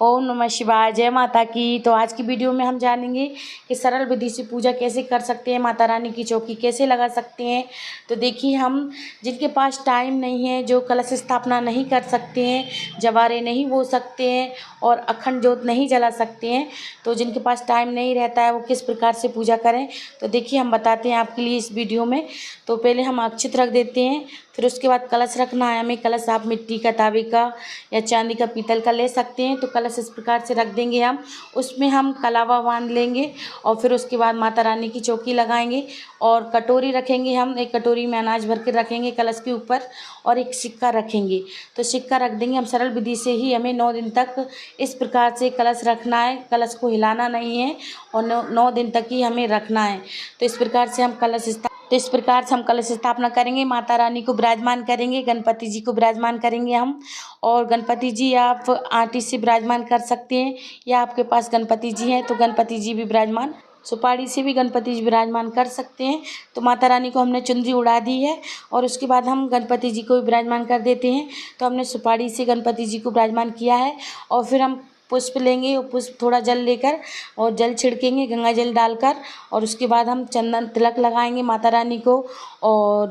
ओम नमः शिवाय। जय माता की। तो आज की वीडियो में हम जानेंगे कि सरल विधि से पूजा कैसे कर सकते हैं, माता रानी की चौकी कैसे लगा सकते हैं। तो देखिए, हम जिनके पास टाइम नहीं है, जो कलश स्थापना नहीं कर सकते हैं, जवारे नहीं बो सकते हैं और अखंड जोत नहीं जला सकते हैं, तो जिनके पास टाइम नहीं रहता है वो किस प्रकार से पूजा करें, तो देखिए हम बताते हैं आपके लिए इस वीडियो में। तो पहले हम अक्षत रख देते हैं, फिर उसके बाद कलश रखना है हमें। कलश आप मिट्टी का, तांबे का या चांदी का, पीतल का ले सकते हैं। तो कलश इस प्रकार से रख देंगे हम, उसमें हम कलावा बांध लेंगे और फिर उसके बाद माता रानी की चौकी लगाएंगे और कटोरी रखेंगे हम। एक कटोरी में अनाज भर के रखेंगे कलश के ऊपर और एक सिक्का रखेंगे। तो सिक्का रख देंगे हम। सरल विधि से ही हमें 9 दिन तक इस प्रकार से कलश रखना है, कलश को हिलाना नहीं है और 9 दिन तक ही हमें रखना है। तो इस प्रकार से हम कलश स्थापना करेंगे, माता रानी को विराजमान करेंगे, गणपति जी को विराजमान करेंगे हम। और गणपति जी आप आटी से विराजमान कर सकते हैं या आपके पास गणपति जी हैं तो गणपति जी भी विराजमान, सुपारी से भी गणपति जी विराजमान कर सकते हैं। तो माता रानी को हमने चुनरी उड़ा दी है और उसके बाद हम गणपति जी को भी विराजमान कर देते हैं। तो हमने सुपारी से गणपति जी को विराजमान किया है और फिर हम पुष्प लेंगे और पुष्प थोड़ा जल लेकर और जल छिड़केंगे गंगा जल डालकर, और उसके बाद हम चंदन तिलक लगाएंगे माता रानी को और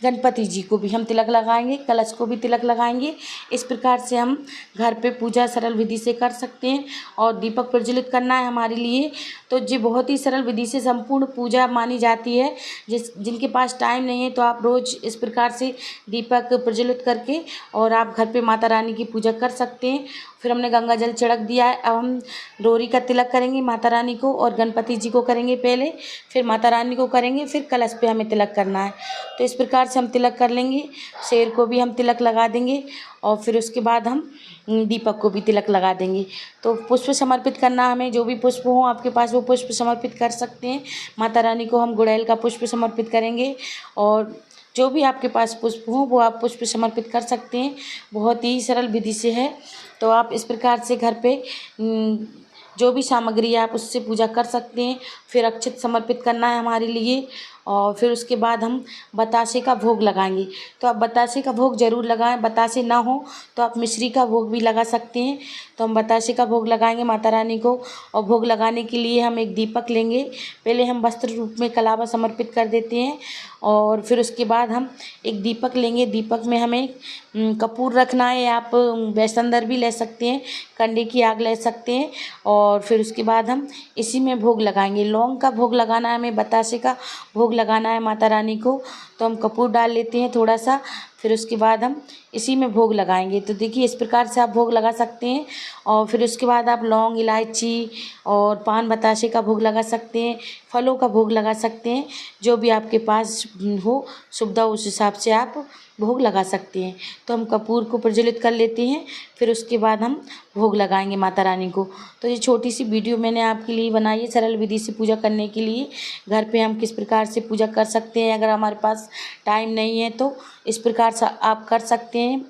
गणपति जी को भी हम तिलक लगाएंगे, कलश को भी तिलक लगाएंगे। इस प्रकार से हम घर पे पूजा सरल विधि से कर सकते हैं। और दीपक प्रज्वलित करना है हमारे लिए, तो ये बहुत ही सरल विधि से संपूर्ण पूजा मानी जाती है। जिनके पास टाइम नहीं है तो आप रोज़ इस प्रकार से दीपक प्रज्वलित करके और आप घर पे माता रानी की पूजा कर सकते हैं। फिर हमने गंगा जल छिड़क दिया है, अब हम डोरी का तिलक करेंगे माता रानी को और गणपति जी को करेंगे पहले, फिर माता रानी को करेंगे, फिर कलश पे हमें तिलक करना है। तो इस प्रकार से हम तिलक कर लेंगे। शेर को भी हम तिलक लगा देंगे और फिर उसके बाद हम दीपक को भी तिलक लगा देंगे। तो पुष्प समर्पित करना हमें, जो भी पुष्प हो आपके पास वो पुष्प समर्पित कर सकते हैं। माता रानी को हम गुड़ैल का पुष्प समर्पित करेंगे और जो भी आपके पास पुष्प हो वो आप पुष्प समर्पित कर सकते हैं। बहुत ही सरल विधि से है। तो आप इस प्रकार से घर पे जो भी सामग्री है आप उससे पूजा कर सकते हैं। फिर अक्षत समर्पित करना है हमारे लिए और फिर उसके बाद हम बतासे का भोग लगाएंगे। तो आप बतासे का भोग ज़रूर लगाएं, बतासे ना हो तो आप मिश्री का भोग भी लगा सकते हैं। तो हम बतासे का भोग लगाएंगे माता रानी को और भोग लगाने के लिए हम एक दीपक लेंगे। पहले हम वस्त्र रूप में कलावा समर्पित कर देते हैं और फिर उसके बाद हम एक दीपक लेंगे। दीपक में हमें कपूर रखना है, आप वैसंदर भी ले सकते हैं, कंडे की आग ले सकते हैं और फिर उसके बाद हम इसी में भोग लगाएंगे। लौंग का भोग लगाना है हमें, बतासे का भोग लगाना है माता रानी को। तो हम कपूर डाल लेते हैं थोड़ा सा, फिर उसके बाद हम इसी में भोग लगाएंगे। तो देखिए इस प्रकार से आप भोग लगा सकते हैं और फिर उसके बाद आप लौंग, इलायची और पान बतासे का भोग लगा सकते हैं, फलों का भोग लगा सकते हैं। जो भी आपके पास हो सुविधा उस हिसाब से आप भोग लगा सकते हैं। तो हम कपूर को प्रज्वलित कर लेते हैं, फिर उसके बाद हम भोग लगाएंगे माता रानी को। तो ये छोटी सी वीडियो मैंने आपके लिए बनाई है सरल विधि से पूजा करने के लिए। घर पे हम किस प्रकार से पूजा कर सकते हैं, अगर हमारे पास टाइम नहीं है तो इस प्रकार से आप कर सकते हैं।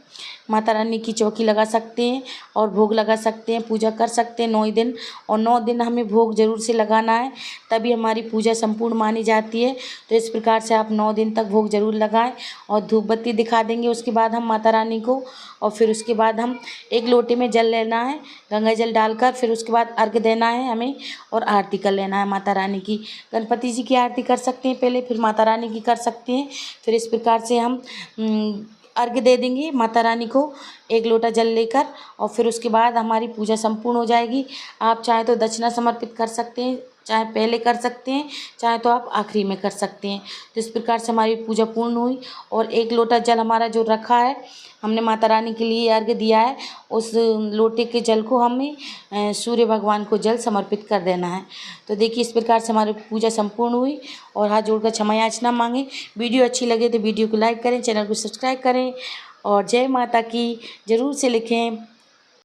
माता रानी की चौकी लगा सकते हैं और भोग लगा सकते हैं, पूजा कर सकते हैं 9 दिन। और 9 दिन हमें भोग ज़रूर से लगाना है, तभी हमारी पूजा संपूर्ण मानी जाती है। तो इस प्रकार से आप 9 दिन तक भोग ज़रूर लगाएं और धूप बत्ती दिखा देंगे उसके बाद हम माता रानी को। और फिर उसके बाद हम एक लोटे में जल लेना है गंगा जल डालकर, फिर उसके बाद अर्घ देना है हमें और आरती कर लेना है माता रानी की। गणपति जी की आरती कर सकते हैं पहले, फिर माता रानी की कर सकते हैं। फिर इस प्रकार से हम अर्घ दे देंगे माता रानी को एक लोटा जल लेकर और फिर उसके बाद हमारी पूजा संपूर्ण हो जाएगी। आप चाहे तो दक्षिणा समर्पित कर सकते हैं, चाहे पहले कर सकते हैं, चाहे तो आप आखिरी में कर सकते हैं। तो इस प्रकार से हमारी पूजा पूर्ण हुई और एक लोटा जल हमारा जो रखा है, हमने माता रानी के लिए अर्घ दिया है, उस लोटे के जल को हमें सूर्य भगवान को जल समर्पित कर देना है। तो देखिए इस प्रकार से हमारी पूजा संपूर्ण हुई और हाथ जोड़कर क्षमा याचना मांगे। वीडियो अच्छी लगे तो वीडियो को लाइक करें, चैनल को सब्सक्राइब करें और जय माता की ज़रूर से लिखें।